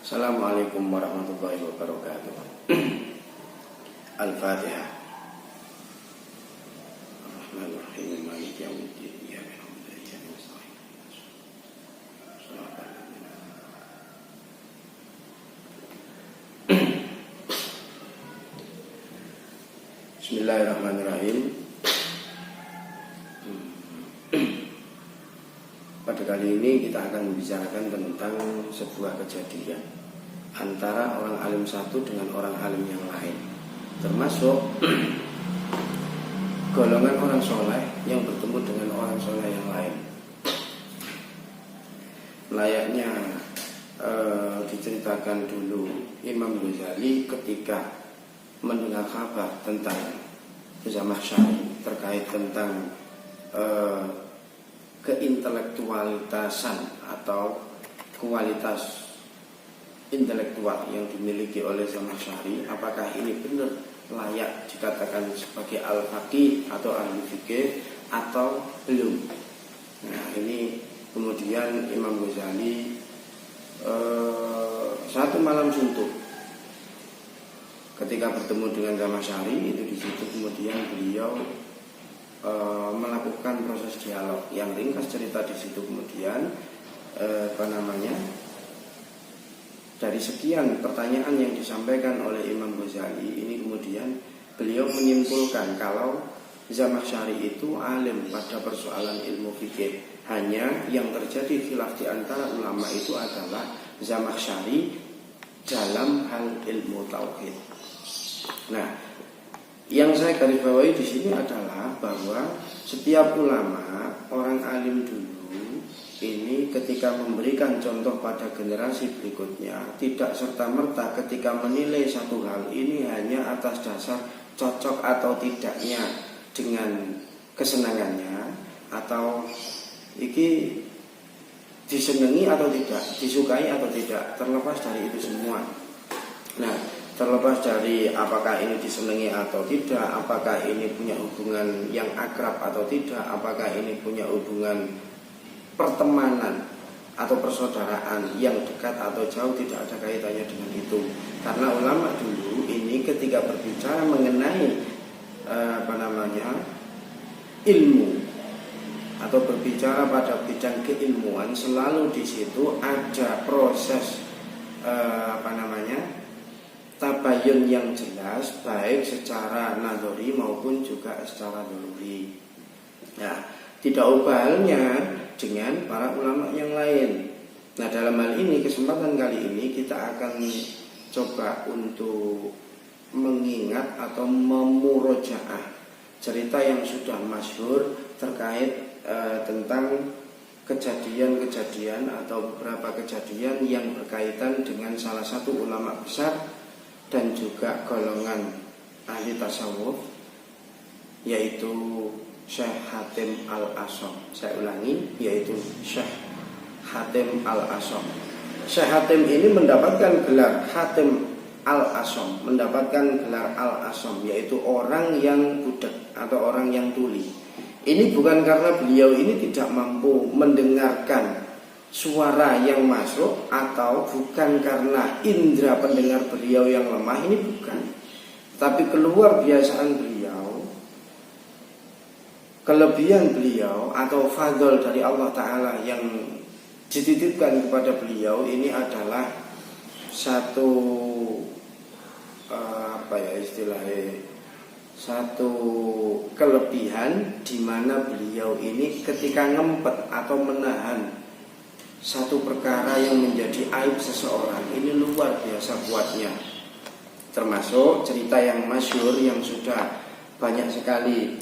Assalamualaikum warahmatullahi wabarakatuh. Al-Fatihah. Ar-Rahmanir-Rahim. Maliki yaumiddin. Iyyaka na'budu wa iyyaka nasta'in. Bismillahirrahmanirrahim. Pada kali ini kita akan membicarakan tentang sebuah kejadian antara orang alim satu dengan orang alim yang lain, termasuk golongan orang soleh yang bertemu dengan orang soleh yang lain. Layaknya diceritakan dulu Imam Ghazali ketika mendengar kabar tentang Zamakhsyari terkait tentang keintelektualitasan atau kualitas intelektual yang dimiliki oleh Zamakhsyari, apakah ini benar layak dikatakan sebagai al-faqih atau ahli fikih atau belum. Nah, ini kemudian Imam Ghazali satu malam suntuk ketika bertemu dengan Zamakhsyari, itu di situ kemudian beliau melakukan proses dialog yang ringkas. Cerita di situ kemudian dari sekian pertanyaan yang disampaikan oleh Imam Ghazali ini, kemudian beliau menyimpulkan kalau Zamakhsyari itu alim pada persoalan ilmu fikih. Hanya yang terjadi khilaf di antara ulama itu adalah Zamakhsyari dalam hal ilmu tauhid. Nah, yang saya garis bawahi di sini adalah bahwa setiap ulama, orang alim dulu ini ketika memberikan contoh pada generasi berikutnya, tidak serta-merta ketika menilai satu hal ini hanya atas dasar cocok atau tidaknya dengan kesenangannya, atau iki disenangi atau tidak, disukai atau tidak, terlepas dari itu semua. Nah, terlepas dari apakah ini disenangi atau tidak, apakah ini punya hubungan yang akrab atau tidak, apakah ini punya hubungan pertemanan atau persaudaraan yang dekat atau jauh, tidak ada kaitannya dengan itu. Karena ulama dulu ini ketika berbicara mengenai ilmu atau berbicara pada bidang keilmuan, selalu di situ ada proses tabayun yang jelas, baik secara nadhari maupun juga secara dzahiri. Nah, tidak ubah halnya dengan para ulama yang lain. Nah, dalam hal ini, kesempatan kali ini kita akan coba untuk mengingat atau memurojaah cerita yang sudah masyhur terkait tentang kejadian-kejadian atau beberapa kejadian yang berkaitan dengan salah satu ulama besar dan juga golongan ahli tasawuf, yaitu Syekh Hatim Al-Asham. Saya ulangi, yaitu Syekh Hatim Al-Asham. Syekh Hatim ini mendapatkan gelar Hatim Al-Asham, mendapatkan gelar Al-Asham, yaitu orang yang budak atau orang yang tuli. Ini bukan karena beliau ini tidak mampu mendengarkan suara yang masuk, atau bukan karena indera pendengar beliau yang lemah, ini bukan. Tapi keluar biasaan beliau, kelebihan beliau atau fadl dari Allah Ta'ala yang dititipkan kepada beliau ini adalah satu satu kelebihan di mana beliau ini ketika ngempet atau menahan satu perkara yang menjadi aib seseorang, ini luar biasa kuatnya. Termasuk cerita yang masyhur yang sudah banyak sekali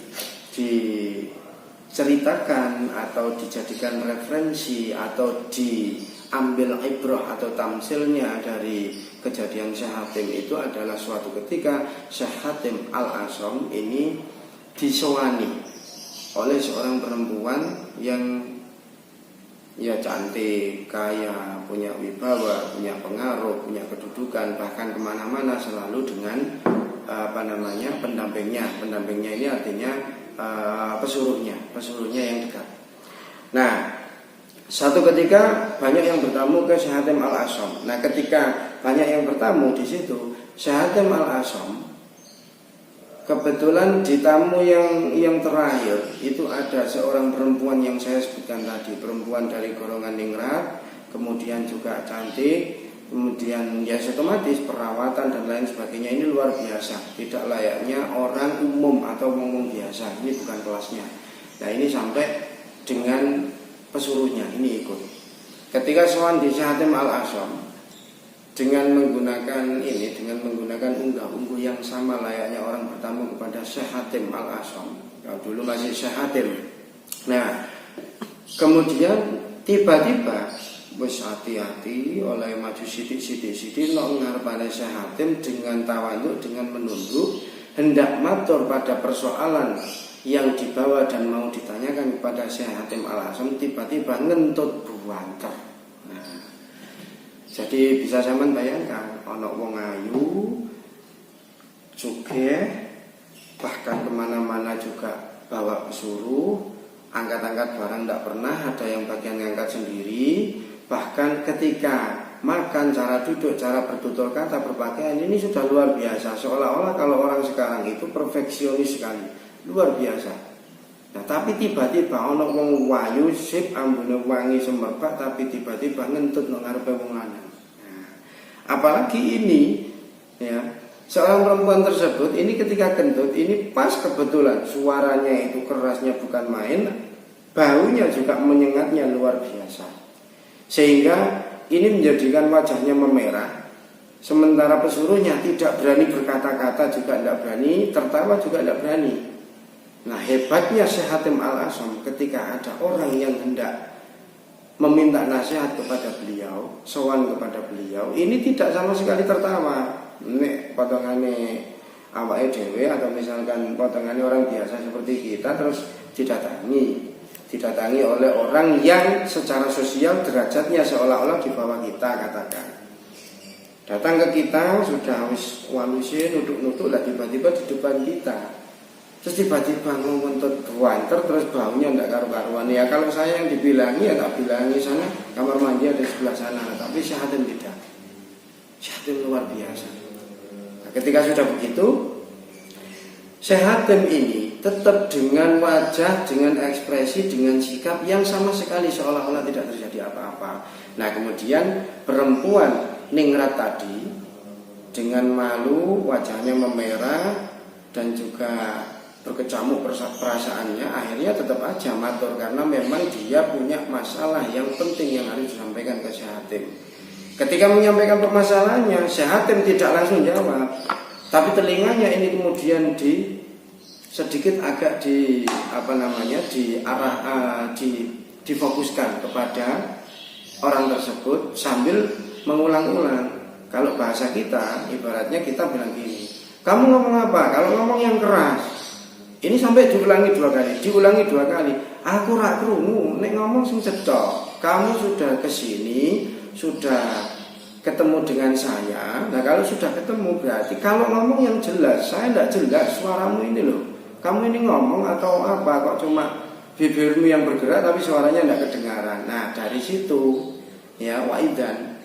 diceritakan atau dijadikan referensi atau diambil ibrah atau tamsilnya dari kejadian Syekh Hatim, itu adalah suatu ketika Syekh Hatim Al-Asham ini disowani oleh seorang perempuan yang cantik, kaya, punya wibawa, punya pengaruh, punya kedudukan, bahkan kemana-mana selalu dengan pendampingnya. Pendampingnya ini artinya pesuruhnya yang dekat. Nah, Satu ketika banyak yang bertamu ke Syekh Hatim Al-Asham. Nah, ketika banyak yang bertamu di situ, Syekh Hatim Al-Asham kebetulan di tamu yang terakhir itu ada seorang perempuan yang saya sebutkan tadi, perempuan dari golongan ningrat, kemudian juga cantik, kemudian ya otomatis perawatan dan lain sebagainya ini luar biasa, tidak layaknya orang umum atau umum biasa. Ini bukan kelasnya. Nah, ini sampai dengan pesuruhnya ini ikut. Ketika sowan di Syekh Hatim Al-Asham dengan menggunakan unggah-ungguh yang sama layaknya orang bertamu kepada Syekh Hatim Al-Asham. Ya, dulu masih Syekh Hatim. Nah, kemudian tiba-tiba wis hati-hati oleh maju sidik-sidik nok ngarepane Syekh Hatim dengan tawadhu, dengan menunduk, hendak matur pada persoalan yang dibawa dan mau ditanyakan kepada Syekh Hatim Al-Asham, tiba-tiba ngentut buanter. Jadi bisa sampean bayangkan, ana wong ayu, sugih, bahkan kemana-mana juga bawa pesuruh, angkat-angkat barang tidak pernah, ada yang bagian ngangkat sendiri. Bahkan ketika makan, cara duduk, cara bertutur kata, berpakaian, ini sudah luar biasa. Seolah-olah kalau orang sekarang itu perfeksionis sekali, luar biasa. Nah, tapi tiba-tiba ana wong wayu sip ambune wangi semerbak, tapi tiba-tiba ngentut nang ngarepe wong lanang. Nah, apalagi ini ya, seorang perempuan tersebut ini ketika kentut ini pas kebetulan suaranya itu kerasnya bukan main, baunya juga menyengatnya luar biasa. Sehingga ini menjadikan wajahnya memerah. Sementara pesuruhnya tidak berani berkata-kata, juga tidak berani, tertawa juga tidak berani. Nah, hebatnya Syekh Hatim Al-Asham ketika ada orang yang hendak meminta nasihat kepada beliau, sowan kepada beliau, ini tidak sama sekali tertawa. Nek potongane awake dhewe atau misalkan potongane orang biasa seperti kita terus didatangi oleh orang yang secara sosial derajatnya seolah-olah di bawah kita, katakan. Datang ke kita sudah wis waluse nuduk-nuduk lah, tiba-tiba di depan kita. Terus tiba-tiba ngontut buanter, terus baunya enggak karu-karuan. Ya kalau saya yang dibilangi ya tak bilangi sana kamar mandi ada sebelah sana. Tapi Syekh Hatim tidak. Syekh Hatim luar biasa. Nah, ketika sudah begitu, Syekh Hatim ini tetap dengan wajah, dengan ekspresi, dengan sikap yang sama sekali seolah-olah tidak terjadi apa-apa. Nah, kemudian perempuan ningrat tadi dengan malu, wajahnya memerah dan juga berkecamuk perasaannya, akhirnya tetap aja matur karena memang dia punya masalah yang penting yang harus disampaikan ke Syekh Hatim. Ketika menyampaikan permasalahannya, Syekh Hatim tidak langsung jawab, tapi telinganya ini kemudian sedikit agak difokuskan kepada orang tersebut sambil mengulang-ulang. Kalau bahasa kita, ibaratnya kita bilang gini, kamu ngomong apa? Kalau ngomong yang keras, ini sampai diulangi dua kali. Aku rak krungu, nek ngomong sing cedhak. Kamu sudah kesini, sudah ketemu dengan saya. Nah, kalau sudah ketemu berarti kalau ngomong yang jelas. Saya tidak jelas suaramu ini loh. Kamu ini ngomong atau apa? Kok cuma bibirmu yang bergerak tapi suaranya tidak kedengaran. Nah, dari situ ya waidan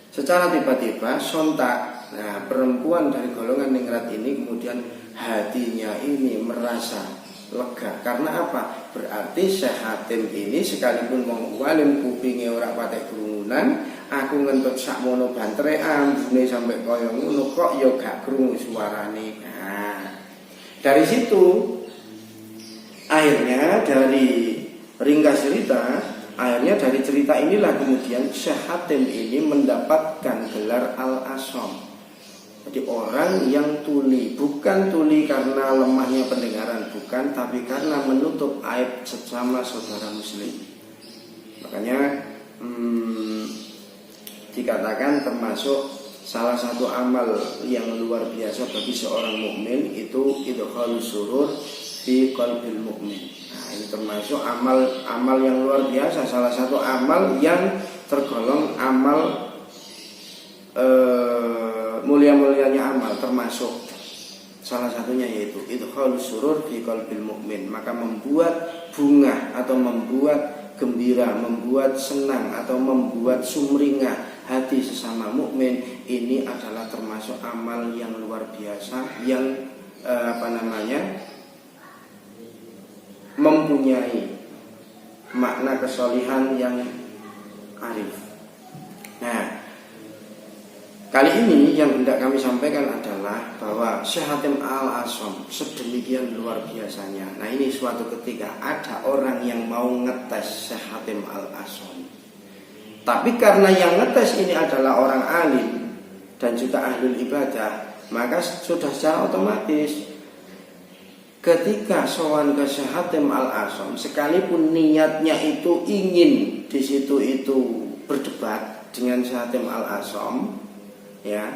secara tiba-tiba sontak. Nah, perempuan dari golongan ningrat ini kemudian hatinya ini merasa lega. Karena apa? Berarti Syekh Hatim ini sekalipun wong walim kupinge ora patek krungunan, aku ngentut sakmono bantere ambune sampai kaya ngono kok ya gak krungu suarane. Nah, dari situ akhirnya dari ringkas cerita, akhirnya dari cerita inilah kemudian Syekh Hatim ini mendapatkan gelar Al-Asham. Jadi orang yang tuli, bukan tuli karena lemahnya pendengaran, bukan, tapi karena menutup aib sesama saudara muslim. Makanya dikatakan termasuk salah satu amal yang luar biasa bagi seorang mukmin itu idkhalus surur fi qalbil mukmin. Nah, ini termasuk amal yang luar biasa, salah satu amal yang tergolong amal mulia-mulianya amal, termasuk salah satunya yaitu idkhalus surur fi qalbil mukmin, maka membuat bunga atau membuat gembira, membuat senang atau membuat sumringah hati sesama mukmin, ini adalah termasuk amal yang luar biasa yang mempunyai makna kesolihan yang arif. Nah, kali ini yang hendak kami sampaikan adalah bahwa Syekh Hatim Al-Asham sedemikian luar biasanya. Nah, ini suatu ketika ada orang yang mau ngetes Syekh Hatim Al-Asham. Tapi karena yang ngetes ini adalah orang alim dan juga ahlul ibadah, maka sudah secara otomatis ketika sowan ke Syekh Hatim Al-Asham, sekalipun niatnya itu ingin di situ itu berdebat dengan Syekh Hatim Al-Asham, ya,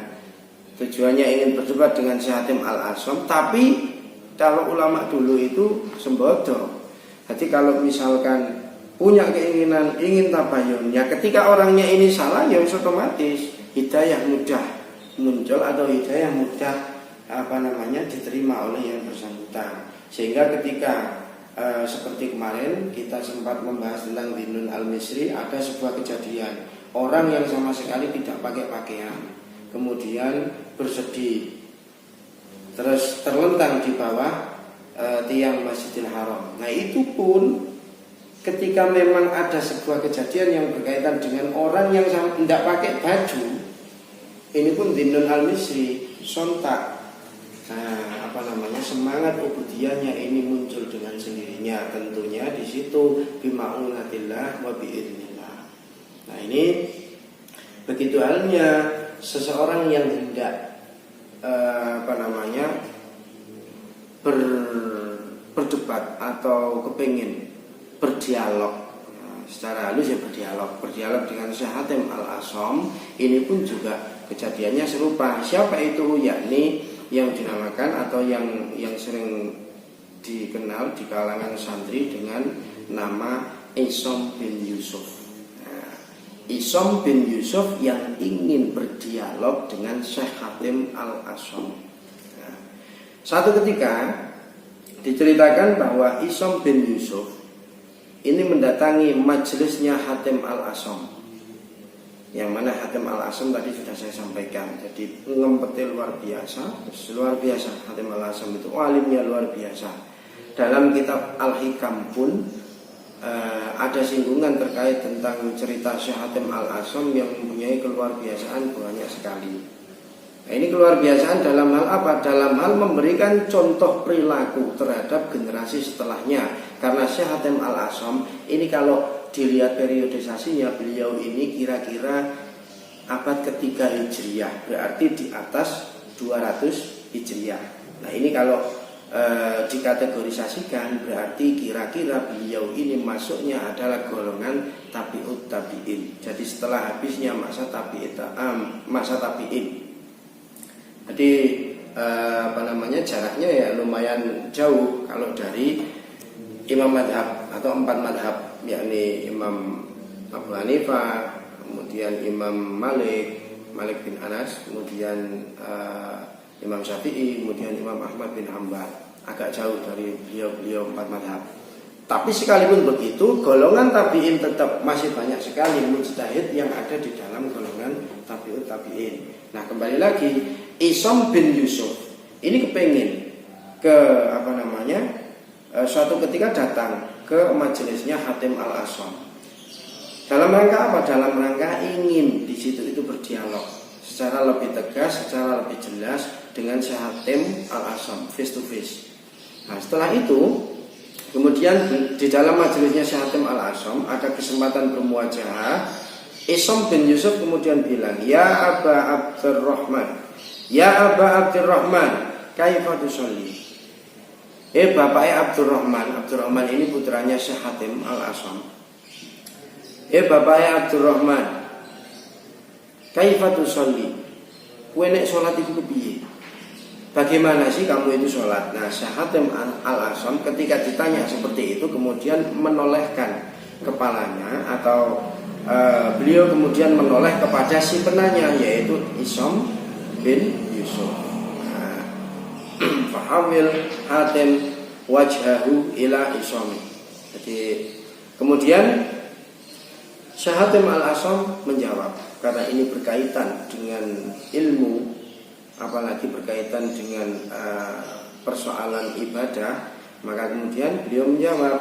tujuannya ingin berdebat dengan Syekh Hatim Al-Asham, tapi kalau ulama dulu itu sembodo. Jadi kalau misalkan punya keinginan ingin tabayun, ya ketika orangnya ini salah, ya otomatis hidayah mudah muncul atau hidayah mudah diterima oleh yang bersangkutan. Sehingga ketika seperti kemarin kita sempat membahas tentang Dinun Al-Misri, ada sebuah kejadian orang yang sama sekali tidak pakai pakaian, kemudian bersedih, terus terlentang di bawah tiang Masjidil Haram. Nah, itu pun ketika memang ada sebuah kejadian yang berkaitan dengan orang yang tidak pakai baju, ini pun Dinun Al-Misri sontak semangat ubudiyahnya ini muncul dengan sendirinya, tentunya di situ bima'unatillah wa bi'idnillah. Nah, ini begitu halnya seseorang yang hendak berdebat atau kepingin berdialog, secara halus ya berdialog dengan Syekh Hatim Al-Asham, ini pun juga kejadiannya serupa. Siapa itu? Yakni yang dinamakan atau yang sering dikenal di kalangan santri dengan nama Isham bin Yusuf. Nah, Isham bin Yusuf yang ingin berdialog dengan Syekh Hatim Al-Asham. Nah, satu ketika diceritakan bahwa Isham bin Yusuf ini mendatangi majelisnya Hatim Al-Asham, yang mana Hatim Al-Asham tadi sudah saya sampaikan. Jadi ngempetnya luar biasa Hatim Al-Asham itu, alimnya luar biasa. Dalam kitab Al-Hikam pun ada singgungan terkait tentang cerita Syekh Hatim Al-Asham yang mempunyai keluar biasaan banyak sekali. Nah, ini keluar biasaan dalam hal apa? Dalam hal memberikan contoh perilaku terhadap generasi setelahnya. Karena Syekh Hatim Al-Asham ini kalau dilihat periodisasinya, beliau ini kira-kira abad ketiga Hijriah, berarti di atas 200 Hijriah. Nah, ini kalau dikategorisasikan, berarti kira-kira beliau ini masuknya adalah golongan tabi'ut tabi'in. Jadi setelah habisnya masa tabi'in. Jadi jaraknya ya lumayan jauh kalau dari imam madhab atau 4 madhab, yakni Imam Abu Hanifah, kemudian Imam Malik bin Anas, kemudian Imam Syafi'i, kemudian Imam Ahmad bin Hanbal. Agak jauh dari beliau 4 madhab. Tapi sekalipun begitu, golongan tabi'in tetap masih banyak sekali mujtahid yang ada di dalam golongan tabi'ut tabi'in. Nah, kembali lagi, Isham bin Yusuf ini kepengin suatu ketika datang ke majelisnya Hatim Al-Asham. Dalam rangka apa? Dalam rangka ingin di situ itu berdialog secara lebih tegas, secara lebih jelas dengan Syekh Hatim Al-Asham face to face. Nah, setelah itu kemudian di dalam majelisnya Syekh Hatim Al-Asham ada kesempatan bermuajahah. Isham bin Yusuf kemudian bilang, "Ya Aba Abdurrahman, kaifa tusalli?" Bapaknya Abdurrahman ini putranya Syekh Hatim Al-Asham. Bapaknya Abdurrahman, kaifa tusalli? Kowe nek salat iku piye? Bagaimana sih kamu itu sholat? Nah, Syekh Hatim Al-Asham ketika ditanya seperti itu kemudian menolehkan kepalanya atau beliau kemudian menoleh kepada si penanya, yaitu Isham bin Yusuf. Fahawil Hatim wajhahu ila Isham. Jadi Kemudian Syekh Hatim Al-Asham menjawab, karena ini berkaitan dengan ilmu, apalagi berkaitan dengan persoalan ibadah, maka kemudian beliau menjawab,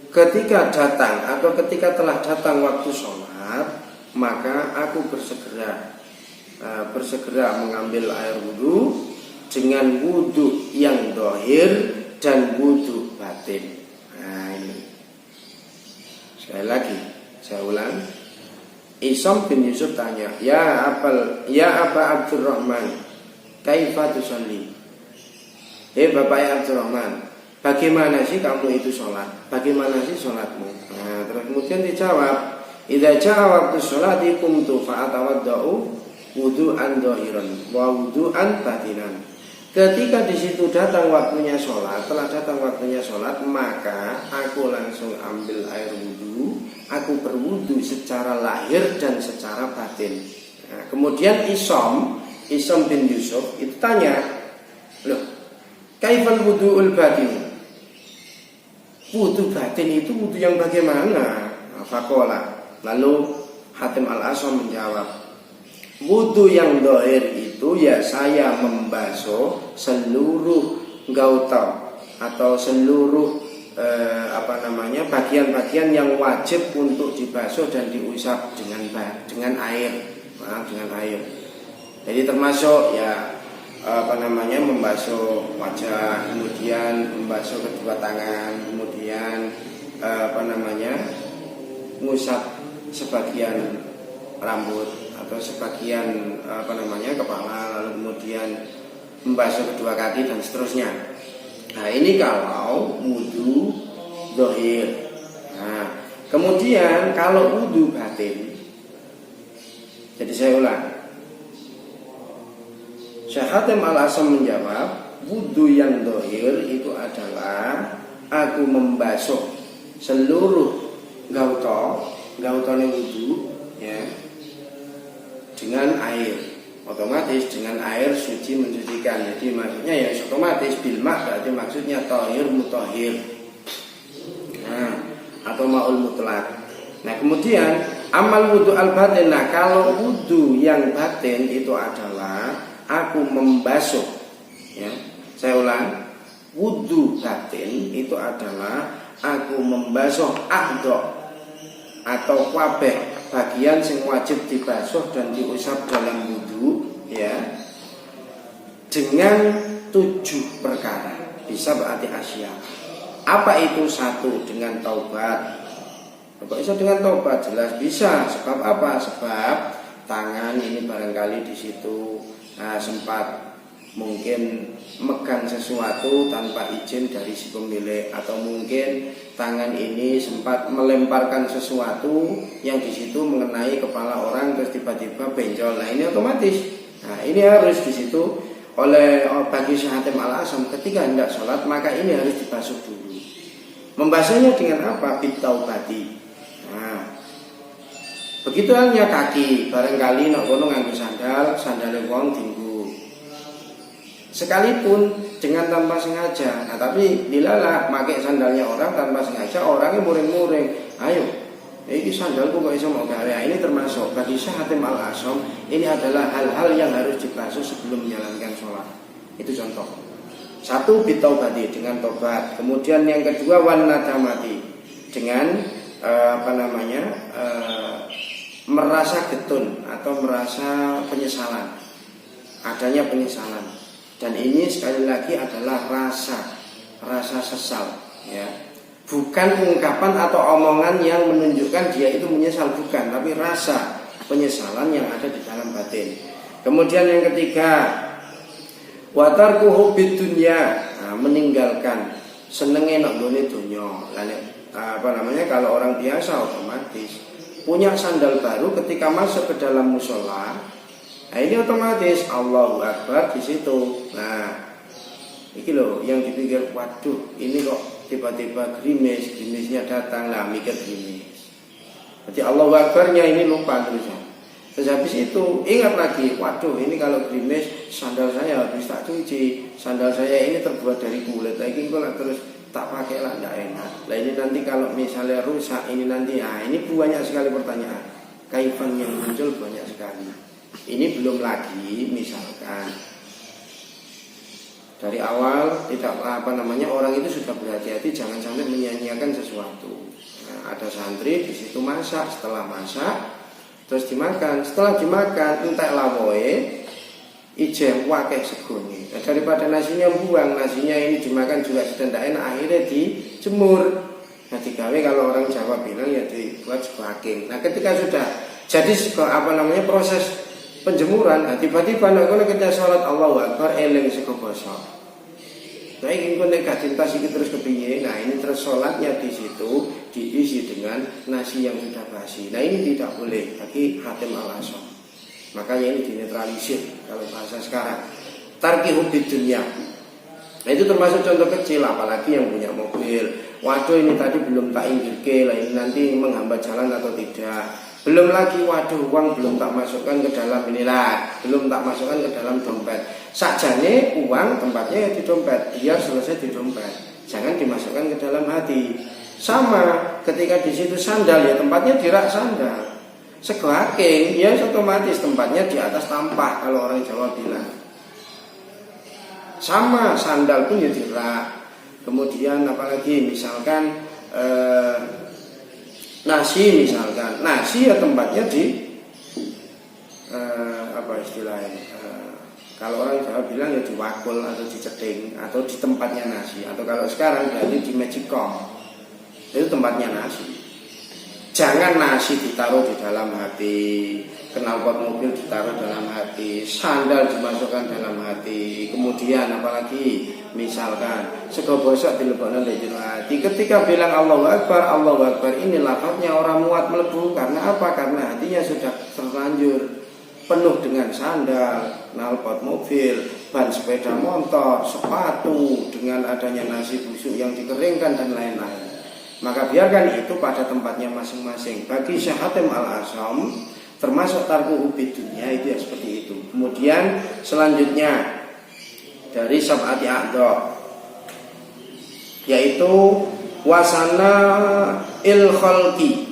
ketika datang atau ketika telah datang waktu sholat, maka aku bersegera mengambil air wudhu dengan wudhu yang dohir dan wudhu batin. Nah ini sekali lagi saya ulang. Isam bin Yusuf tanya, ya Aba Abdurrahman, kaifa tusalli? Bapak Abdurrahman, bagaimana sih kamu itu sholat? Bagaimana sih sholatmu? Nah, terus kemudian dijawab, idza jaa waqtu sholati qumtu fa'atawaddau wudu'an dhahiran wa wudu'an batinan. Ketika di situ datang waktunya sholat, telah datang waktunya sholat, maka aku langsung ambil air wudhu, aku berwudhu secara lahir dan secara batin. Nah, kemudian Isam bin Yusuf itu tanya, loh, kaifal wudhu'ul batin? Wudhu batin itu wudhu yang bagaimana? Faqala. Lalu Hatim Al-Asham menjawab, wudhu yang dohir itu ya saya membasuh seluruh gauta atau seluruh bagian-bagian yang wajib untuk dibasuh dan diusap dengan air, dengan air. Jadi termasuk ya membasuh wajah, kemudian membasuh kedua tangan, kemudian mengusap sebagian rambut atau sebagian kepala, lalu kemudian membasuh kedua kaki dan seterusnya. Nah ini kalau wudu dohir. Nah kemudian kalau wudu batin, jadi saya ulang, Syekh Hatim Al-Asham menjawab, wudu yang dohir itu adalah aku membasuh seluruh gautane wudu ya dengan air, otomatis dengan air suci mensucikan. Jadi maksudnya ya otomatis bilma, berarti maksudnya tahir mutahhir, atau maul mutlak. Nah kemudian amal wudu al batin. Nah kalau wudu yang batin itu adalah aku membasuh ya, saya ulang, wudu batin itu adalah aku membasuh a'dha atau kabeh bagian yang wajib dibasuh dan diusap dalam wudu ya, dengan 7 perkara. Bisa berarti asya. Apa itu? 1, dengan taubat. Apa bisa dengan taubat? Jelas bisa. Sebab apa? Sebab tangan ini barangkali di situ sempat mungkin megang sesuatu tanpa izin dari si pemilik, atau mungkin tangan ini sempat melemparkan sesuatu yang di situ mengenai kepala orang terus tiba-tiba benjol. Nah ini otomatis. Nah ini harus di situ oleh bagi Syekh Hatim Al-Asham ketika hendak sholat, maka ini harus dibasuh dulu. Membasuhnya dengan apa? Bitaubati. Nah begitu halnya kaki, barangkali nak kono nganggo sandale wong dinggo, sekalipun dengan tanpa sengaja. Nah tapi dilalah pakai sandalnya orang tanpa sengaja, orangnya muring-muring, ayo ini sandalku kok iso mau gawe. Ini termasuk bagi Syekh Hatim Al-Asham, ini adalah hal-hal yang harus dibasuh sebelum menjalankan sholat. Itu contoh. 1 bitaubati, dengan tobat. Kemudian yang kedua wan nadamati, dengan merasa getun atau merasa penyesalan, adanya penyesalan. Dan ini sekali lagi adalah rasa sesal ya. Bukan ungkapan atau omongan yang menunjukkan dia itu menyesal, bukan, tapi rasa penyesalan yang ada di dalam batin. Kemudian yang ketiga, wa tarkuhu bidunya, meninggalkan senenge nek nggone donya. Kalau orang biasa otomatis punya sandal baru, ketika masuk ke dalam musola, nah ini otomatis Allahu Akbar di situ. Nah, ini loh yang dipikir, waduh, ini kok tiba-tiba gerimisnya datang, lah mikir gerimis. Jadi Allahu Akbarnya ini lupa tulisan. Terus habis itu ingat lagi, waduh, ini kalau gerimis sandal saya habis tak cuci, sandal saya ini terbuat dari kulit. Lagi kok terus tak pakai lah tidak enak. Nah ini nanti kalau misalnya rusak ini nanti, ini banyak sekali pertanyaan. Kaifan yang muncul banyak sekali. Ini belum lagi misalkan dari awal tidak orang itu sudah berhati-hati jangan sampai menyia-nyiakan sesuatu. Nah, ada santri di situ masak, setelah masak terus dimakan, setelah dimakan entek lawoe ijen wakeh segone. Nah, daripada nasinya buang, nasinya ini dimakan juga sudah tidak enak, akhirnya dijemur. Nah digawe kalau orang Jawa bilang ya dibuat sebaking. Nah ketika sudah jadi proses penjemuran, nah tiba-tiba nek kita sholat Allahu Akbar eling sego basa. Nah ingin nek gak cinta iki terus kepiye? Nah ini terus sholatnya di situ diisi dengan nasi yang sudah basi. Nah ini tidak boleh bagi hatim al-asam. Makanya ini dinetralisir kalau bahasa sekarang. Tarki hubbi dunya. Nah itu termasuk contoh kecil, apalagi yang punya mobil. Waduh ini tadi belum tak injilke, lah ini nanti menghambat jalan atau tidak. Belum lagi waduh uang belum tak masukkan ke dalam inilah, belum tak masukkan ke dalam dompet. Sakjane uang tempatnya ya di dompet, biar selesai di dompet. Jangan dimasukkan ke dalam hati. Sama ketika di situ sandal ya tempatnya di rak sandal. Sego aking ya otomatis tempatnya di atas tampah kalau orang Jawa bilang. Sama sandal pun ya di rak. Kemudian apalagi misalkan nasi misalkan, nasi ya tempatnya di kalau orang Jawa bilang ya di wakul atau di ceding atau di tempatnya nasi, atau kalau sekarang dari di magicom itu tempatnya nasi. Jangan nasi ditaruh di dalam hati, knalpot mobil ditaruh dalam hati, sandal dimasukkan dalam hati. Kemudian apalagi misalkan sego bosok dilebokno di hati. Ketika bilang Allahu Akbar ini lafaznya orang muat melebu. Karena apa? Karena hatinya sudah terlanjur penuh dengan sandal, knalpot mobil, ban sepeda motor, sepatu, dengan adanya nasi busuk yang dikeringkan dan lain-lain. Maka biarkan itu pada tempatnya masing-masing. Bagi Syekh Hatim al-Asam termasuk tarku hubbi dunya itu ya seperti itu. Kemudian selanjutnya dari sab'ati a'dha yaitu wasana il khalqi.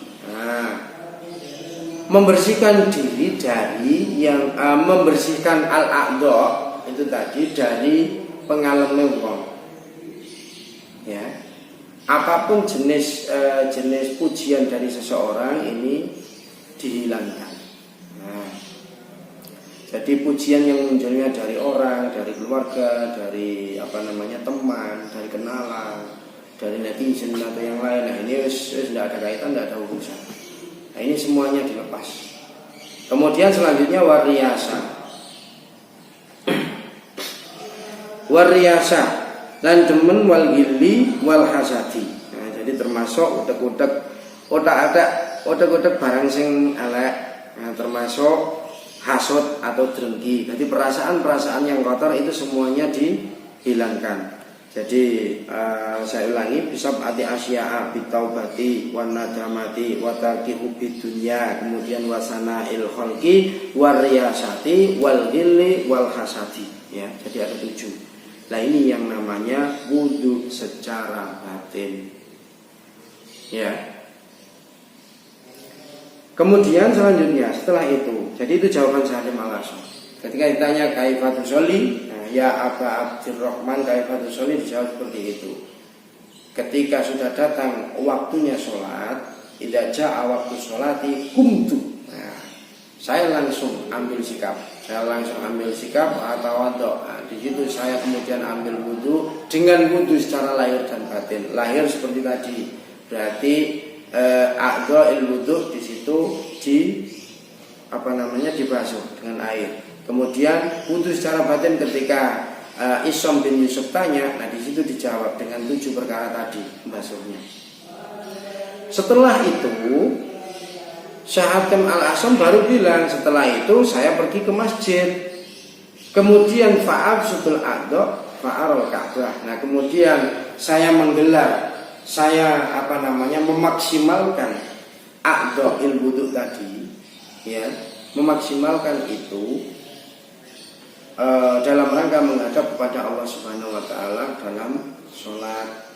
Membersihkan diri dari yang membersihkan al-a'dha itu tadi dari pengalame wong. Ya. Apapun jenis pujian dari seseorang ini dihilangkan. Nah, jadi pujian yang munculnya dari orang, dari keluarga, dari teman, dari kenalan, dari netizen atau yang lain. Nah ini tidak ada kaitan, tidak ada urusan. Nah ini semuanya dilepas. Kemudian selanjutnya wariyasa lan demen wal gilli wal hasadi. Nah, jadi termasuk otak barang sing elek, termasuk hasud atau drengki. Jadi perasaan-perasaan yang kotor itu semuanya dihilangkan. Jadi saya ulangi, bisab ati asya'a bitaubati wan nadamati wa tarki hubbi dunya, kemudian wasana il khalqi wariyasati wal gilli wal hasadi. Ya, jadi ada 7. Nah ini yang namanya wudu secara batin. Ya. Kemudian selanjutnya setelah itu, jadi itu jawaban Syekh al-Asam. Ketika ditanya kaifatu sholli, ya Aba Abdurrahman kaifatu sholli, dijawab seperti itu. Ketika sudah datang waktunya sholat, idza jaa waktu sholati kumtu. Nah, saya langsung ambil sikap atau wadok. Nah, di situ saya kemudian ambil wudu dengan wudu secara lahir dan batin. Lahir seperti tadi, berarti a'dha il wudu di situ dibasuh dengan air. Kemudian wudu secara batin ketika Isom bin Yusuf tanya, nah di situ dijawab dengan 7 perkara tadi basuhnya. Setelah itu Syekh Hatim al-Asam baru bilang, setelah itu saya pergi ke masjid. Kemudian fa'absudul a'dha fa'arul ka'bah. Nah, kemudian saya menggelar, memaksimalkan a'dha il wudu tadi, ya, memaksimalkan itu dalam rangka menghadap kepada Allah Subhanahu wa taala dalam sholat.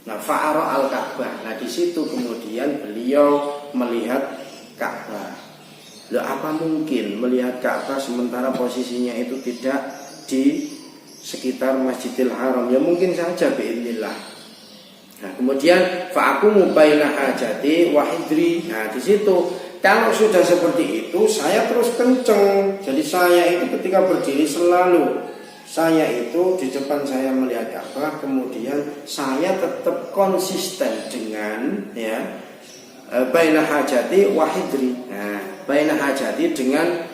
Nah, fa'ara al-Ka'bah. Nah, di situ kemudian beliau melihat Ka'bah. Loh, apa mungkin melihat Ka'bah sementara posisinya itu tidak di sekitar Masjidil Haram? Ya mungkin saja biidznillah. Nah, kemudian fa'aqumu baina hajati wa hidri. Nah, di situ kalau sudah seperti itu saya terus kenceng. Jadi saya itu ketika berdiri selalu saya itu di depan saya melihat Ka'bah, kemudian saya tetap konsisten dengan baina hajati wa hidri. Nah, baina hajati dengan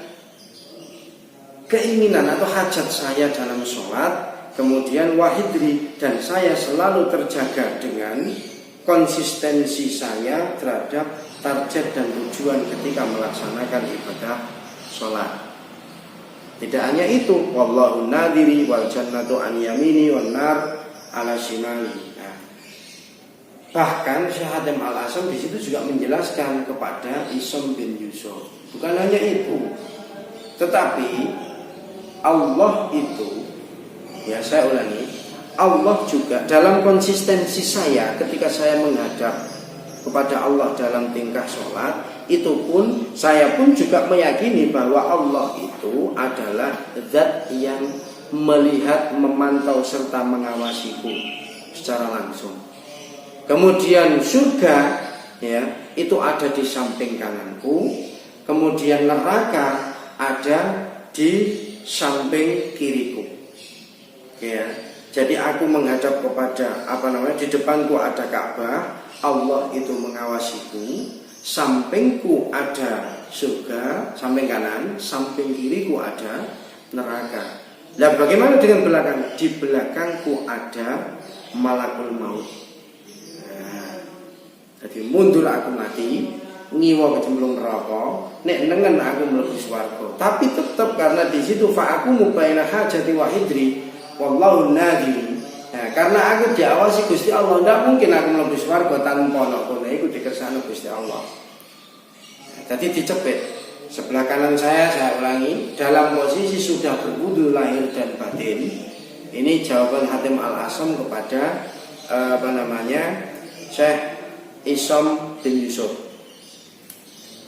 keinginan atau hajat saya dalam sholat, kemudian wahidri, dan saya selalu terjaga dengan konsistensi saya terhadap target dan tujuan ketika melaksanakan ibadah sholat. Tidak hanya itu, wallahu nadiri wal jannatu an yamini wan nar ala shimali. Nah, bahkan Syekh Hatim Al-Asam di situ juga menjelaskan kepada Isom bin Yusuf. Bukan hanya itu, tetapi Allah itu, ya saya ulangi, Allah juga dalam konsistensi saya ketika saya menghadap kepada Allah dalam tingkah sholat, itu pun saya pun juga meyakini bahwa Allah itu adalah zat yang melihat, memantau serta mengawasiku secara langsung. Kemudian surga ya itu ada di samping kananku, kemudian neraka ada di samping kiriku. Ya, jadi aku menghadap kepada di depanku ada Ka'bah, Allah itu mengawasiku, sampingku ada surga, samping kanan, samping kiriku ada neraka. Nah, bagaimana dengan belakang? Di belakangku ada malakul maut. Nah, jadi mundur aku mati, ngiwa kecemplung neraka, nek nengen aku mlebu swarga. Tapi tetap karena di situ fa'aqumu baina hajati wa hidri wallahu nadiri. Nah, karena aku diawasi Gusti Allah, tidak mungkin aku mlebu swarga tanpa ana kono iku dikersakno Gusti Allah. Nah, jadi dicepet sebelah kanan saya ulangi, dalam posisi sudah berwudu lahir dan batin. Ini jawaban Hatim Al-Asam kepada Syekh Isom bin Yusuf.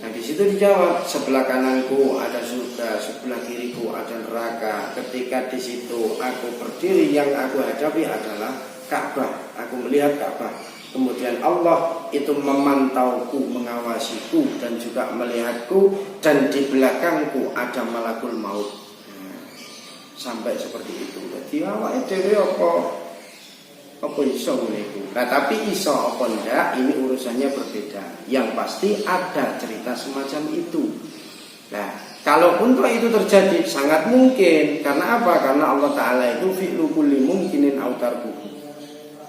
Nah, di situ dijawab, sebelah kananku ada surga, sebelah kiriku ada neraka. Ketika di situ aku berdiri, yang aku hadapi adalah Ka'bah. Aku melihat Ka'bah. Kemudian Allah itu memantauku, mengawasiku dan juga melihatku, dan di belakangku ada malakul maut. Nah, sampai seperti itu. Jadi awake dhewe apa iso ngene. Nah, tapi iso apa ndak, ini urusannya berbeda. Yang pasti ada cerita semacam itu. Nah, kalaupun itu terjadi sangat mungkin. Karena apa? Karena Allah Ta'ala itu fi'lu kulli mumkinin aw tarkuhu,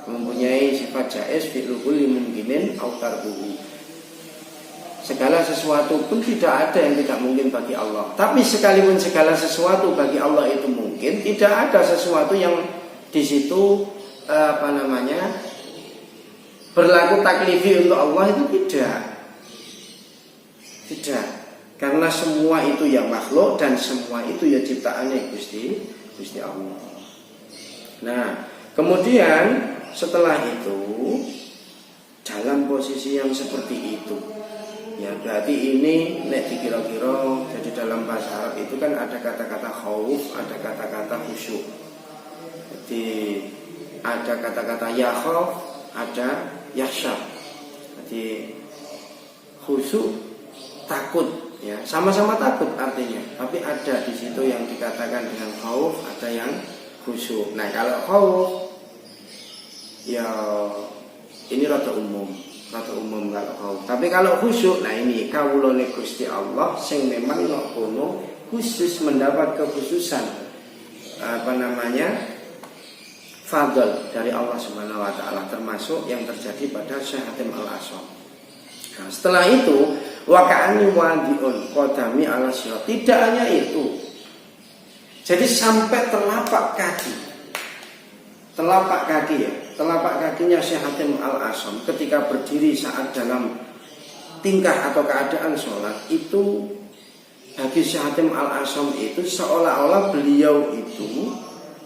mempunyai sifat jaiz, fi'lu kulli mumkinin aw tarkuhu. Segala sesuatu pun tidak ada yang tidak mungkin bagi Allah. Tapi sekalipun segala sesuatu bagi Allah itu mungkin, tidak ada sesuatu yang di situ berlaku taklifi untuk Allah, itu tidak, karena semua itu ya makhluk dan semua itu ya ciptaannya Gusti Allah. Nah, kemudian setelah itu dalam posisi yang seperti itu, ya berarti ini nek dikira-kira, jadi dalam bahasa Arab itu kan ada kata-kata khauf, ada kata-kata khusyuk. Jadi ada kata-kata yakhaf, ada yakhsha. Jadi khusyuk, takut, ya sama-sama takut artinya. Tapi ada di situ yang dikatakan dengan khauf, ada yang khusyuk. Nah, kalau khauf ya ini rada umum kalau khauf. Tapi kalau khusyuk, nah ini kawulane Gusti Allah sing memang kono khusus mendapat kekhususan fadl dari Allah Subhanahu wa taala, termasuk yang terjadi pada Syekh Hatim Al-Asam. Nah, setelah itu waqa'ani wadi'un qadami ala sirat. Tidak hanya itu. Jadi sampai telapak kakinya Syekh Hatim Al-Asam ketika berdiri saat dalam tingkah atau keadaan sholat, itu bagi Syekh Hatim Al-Asam itu seolah-olah beliau itu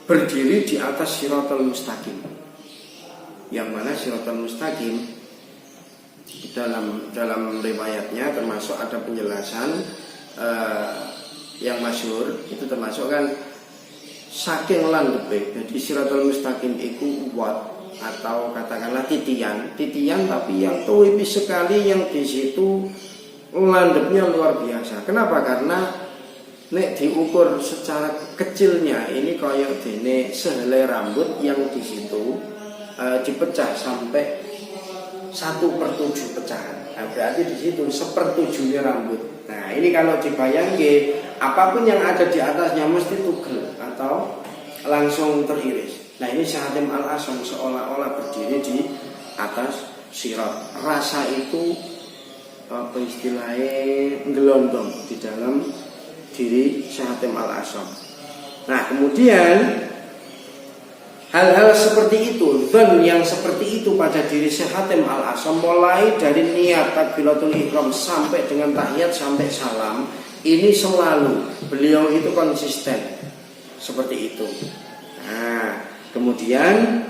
berdiri di atas Shiratal Mustaqim. yang mana siratal mustaqim dalam riwayatnya termasuk ada penjelasan yang masyhur itu termasuk kan saking landhepe. Jadi siratal mustaqim iku wat atau katakanlah titian tapi yang tipis sekali, yang di situ landepnya luar biasa. Kenapa? Karena nek diukur secara kecilnya ini kayak dene sehelai rambut yang di situ dipecah sampai 1/7 pecahan. Nah, berarti di situ 1/7 rambut. Nah, ini kalau dibayangke apapun yang ada di atasnya mesti tugel atau langsung teriris. Nah, ini Syekh Hatim Al-Asam seolah-olah berdiri di atas sirat. Rasa itu apa istilahnya gelondong di dalam diri Syekh Hatim Al-Asam. Nah, kemudian hal-hal seperti itu, dzan yang seperti itu pada diri Syekh Hatim Al-Asam, mulai dari niat takbiratul ihram sampai dengan tahiyat sampai salam, ini selalu beliau itu konsisten seperti itu. Nah, kemudian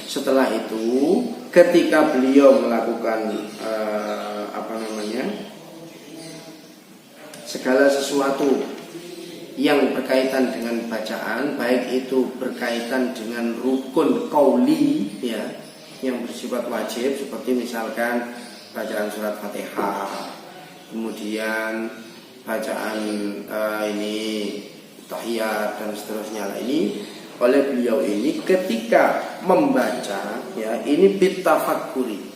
setelah itu ketika beliau melakukan segala sesuatu yang berkaitan dengan bacaan, baik itu berkaitan dengan rukun qauli ya, yang bersifat wajib seperti misalkan bacaan surat Fatihah, kemudian bacaan tahiyat dan seterusnya. Ini oleh beliau ini ketika membaca ya, ini bitafakkuri.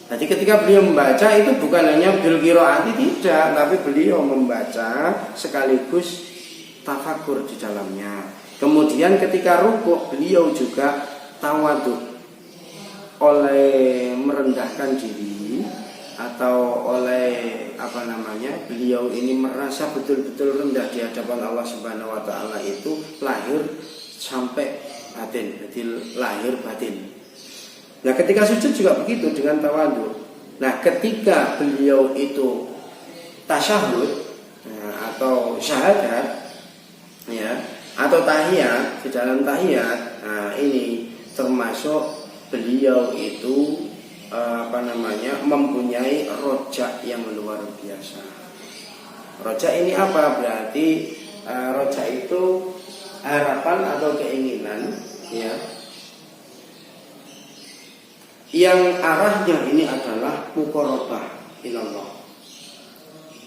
Jadi ketika beliau membaca itu bukan hanya bil qiraati, tidak, tapi beliau membaca sekaligus tafakkur di dalamnya. Kemudian ketika rukuk beliau juga tawadhu, oleh merendahkan diri atau oleh beliau ini merasa betul-betul rendah di hadapan Allah Subhanahu wa taala, itu lahir sampai batin, jadi lahir batin. Nah, ketika sujud juga begitu dengan tawadhu. Nah, ketika beliau itu tasyahud atau syahadat ya, atau tahiyat, di dalam tahiyat, nah ini termasuk beliau itu mempunyai rojak yang luar biasa. Rojak ini apa? Berarti rojak itu harapan atau keinginan ya, yang arahnya ini adalah muqarabah ilallah.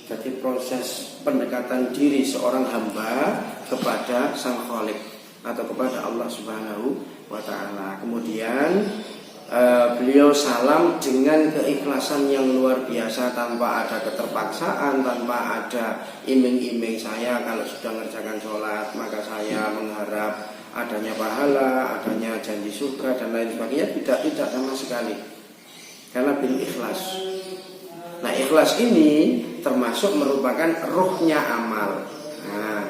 Jadi proses pendekatan diri seorang hamba kepada Sang Khaliq atau kepada Allah Subhanahu wa taala. Kemudian beliau salam dengan keikhlasan yang luar biasa, tanpa ada keterpaksaan, tanpa ada iming-iming saya kalau sudah mengerjakan sholat maka saya mengharap adanya pahala, adanya janji surga dan lain sebagainya. Tidak sama sekali, karena bil ikhlas. Nah, ikhlas ini termasuk merupakan ruhnya amal. Nah,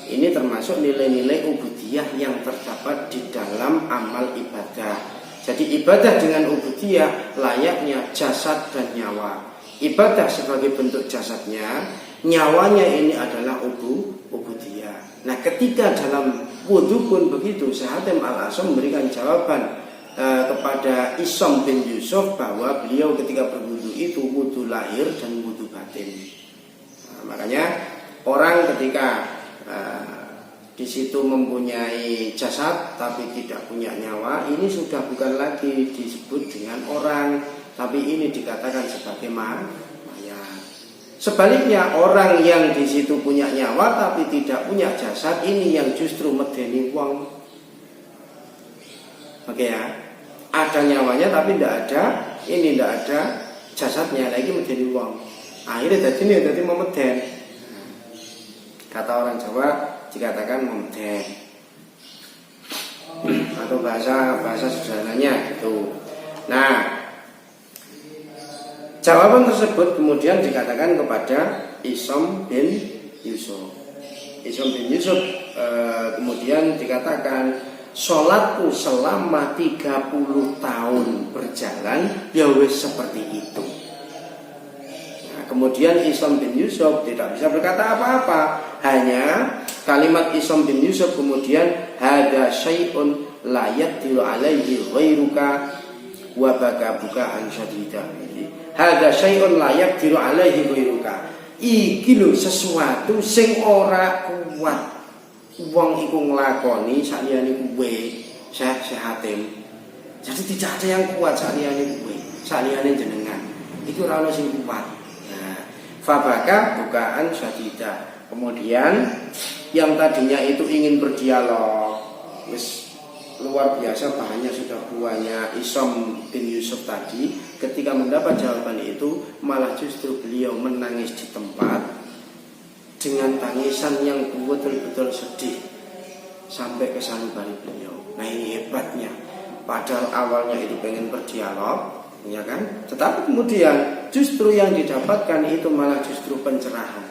ini termasuk nilai-nilai ubudiyah yang terdapat di dalam amal ibadah. Jadi ibadah dengan ubudiyah layaknya jasad dan nyawa. Ibadah sebagai bentuk jasadnya, nyawanya ini adalah ubudiyah. Nah, ketika dalam wudhu pun begitu, Syekh Hatim Al-Asam memberikan jawaban kepada Isom bin Yusuf bahwa beliau ketika berwudhu itu wudhu lahir dan wudhu batin. Nah, makanya orang ketika di situ mempunyai jasad tapi tidak punya nyawa, ini sudah bukan lagi disebut dengan orang, tapi ini dikatakan sebagai mayat. Sebaliknya, orang yang di situ punya nyawa tapi tidak punya jasad, ini yang justru medeni wong. Oke ya, ada nyawanya tapi tidak ada jasadnya, lagi medeni wong. Akhirnya jadi memeden. Kata orang Jawa dikatakan memeden, atau bahasa sederhananya gitu. Nah, jawaban tersebut kemudian dikatakan kepada Isom bin Yusuf. Isom bin Yusuf kemudian dikatakan, sholatku selama 30 tahun berjalan ya wis seperti itu. Nah, kemudian Isom bin Yusuf tidak bisa berkata apa-apa, hanya kalimat Isom bin Yusuf kemudian hada syai'un la yaqdiru alaihi ghairuka wa baka bukaan syadida. Hada syai'un la yaqdiru alaihi ghairuka. Iki lho sesuatu sing ora kuat wong iku nglakoni saliyane kowe, Syekh Hatim. Jadi tidak ada yang kuat saliyane kowe, saliyane jenengan. Itu ora ono sing kuat. Nah, fabaka bukaan syadida. Kemudian yang tadinya itu ingin berdialog, wis luar biasa bahannya sudah buahnya Isom bin Yusuf tadi, ketika mendapat jawaban itu malah justru beliau menangis di tempat dengan tangisan yang betul-betul sedih sampai ke sanubari beliau. Nah ini hebatnya, padahal awalnya itu pengen berdialog, ya kan? Tetapi kemudian justru yang didapatkan itu malah justru pencerahan.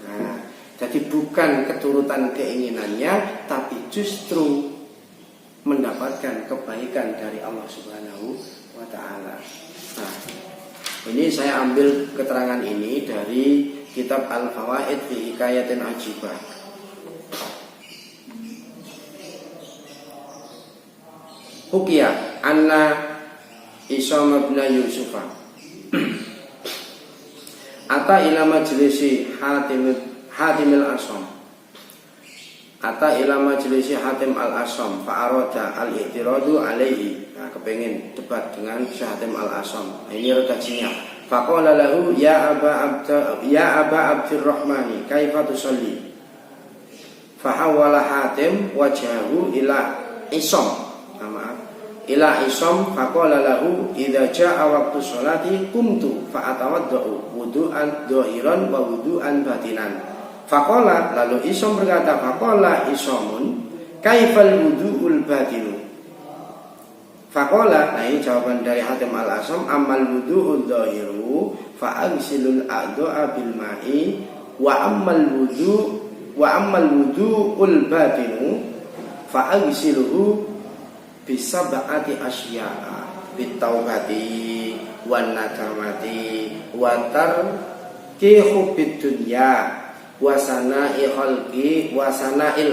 Nah, jadi bukan keturutan keinginannya, tapi justru mendapatkan kebaikan dari Allah Subhanahu wa Ta'ala. Nah, ini saya ambil keterangan ini dari kitab Al-Fawaid fi Hikayatin Ajibah. Hukia anna Isom bin Yusufa ata ila majlisi Hatim al-Asam. Ata ila majlisi Hatim al-Asam fa arada al-i'tiradu alaihi. Nah, kepengen debat dengan Hatim al-Asam. Nah, ini redaksinya. Faqala lahu ya Aba Abdurrahmani kaifa tusalli. Fahawala Hatim wajhahu ila Isom. Ila Isom faqala lahu idza jaa waqtu sholati qumtu fa atawaddau wudu'an dhahiran wa wudu'an batinan. Faqala lalu Isom berkata faqala Isomun kaifal wudu'ul batinu. Faqala, nah ini jawaban dari Hatim al-Asam, amal wudu'ul dhahiru fa agsilul a'dha'a bil ma'i wa ammal wudu'ul batinu fa agsiluhu bisab'ati asya'a bitaubati wan nadamati wa tarki hubbid dunya wa sana'il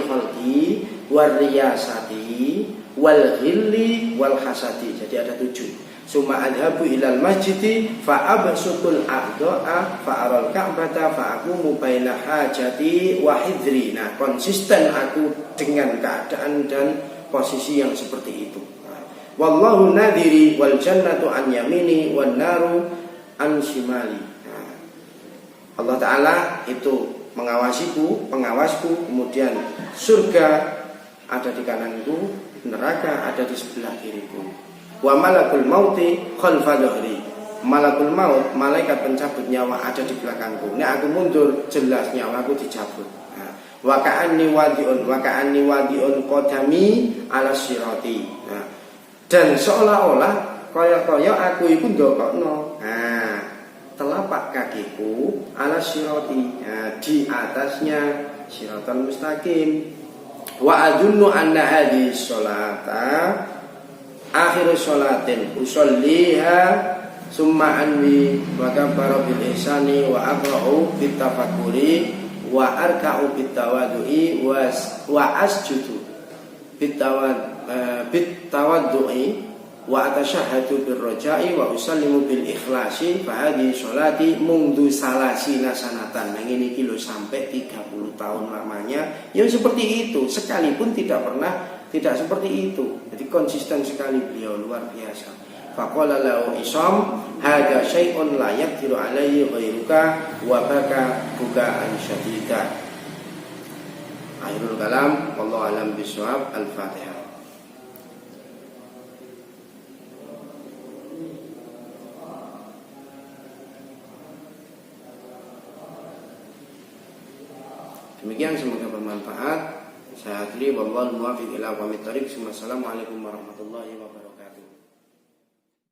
khalqi war riyasati wal ghilli wal hasadi. Jadi ada 7. Summa adhabu ilal masjidi fa absutul a'dha'a fa aral ka'bata fa aqumu baina hajati wa hidri. Nah, konsisten aku dengan keadaan dan posisi yang seperti itu. Wallahu nadhiri wal jannatu an yamini wan naru an shimali. Allah Ta'ala itu mengawasiku, pengawasku, kemudian surga ada di kananku, neraka ada di sebelah kiriku. Wa malakul mauti khalfa dhahri. Malakul maut, malaikat pencabut nyawa ada di belakangku. Nek aku mundur, jelas nyawaku dicabut. Wa ka'anni wadi'un qadami ala sirati. Dan seolah-olah kaya-kaya aku iku ndokokno. Telapak kakiku ala sirati, di atasnya siratal mustaqim. Wa adunnu anna hadhihi sholata akhiru sholatin usolliha summa anwi wa kabbara bil ihsani wa aqra'u bit tafakkuri wa arka'u bit tawaddu'i wa asjudu bit tawaddu'i wa atashahhadu bir raja'i wa usallimu bil ikhlasi fa hadhihi sholati mundu salasina sanatan. Nah ini kilo sampai 30 tahun lamanya yang seperti itu, sekalipun tidak seperti itu. Jadi konsisten sekali beliau, luar biasa. Faqala lahu Isom hadza syai'un la yaqdiru alaihi ghairuka wa baka bukaan syadida. Akhirul kalam, wallahu alam bisawab. Al-Fatihah. Demikian, semoga bermanfaat. Saya akhiri, wallahu muwaffiq ila aqwamit thoriq. Wassalamualaikum warahmatullahi wabarakatuh.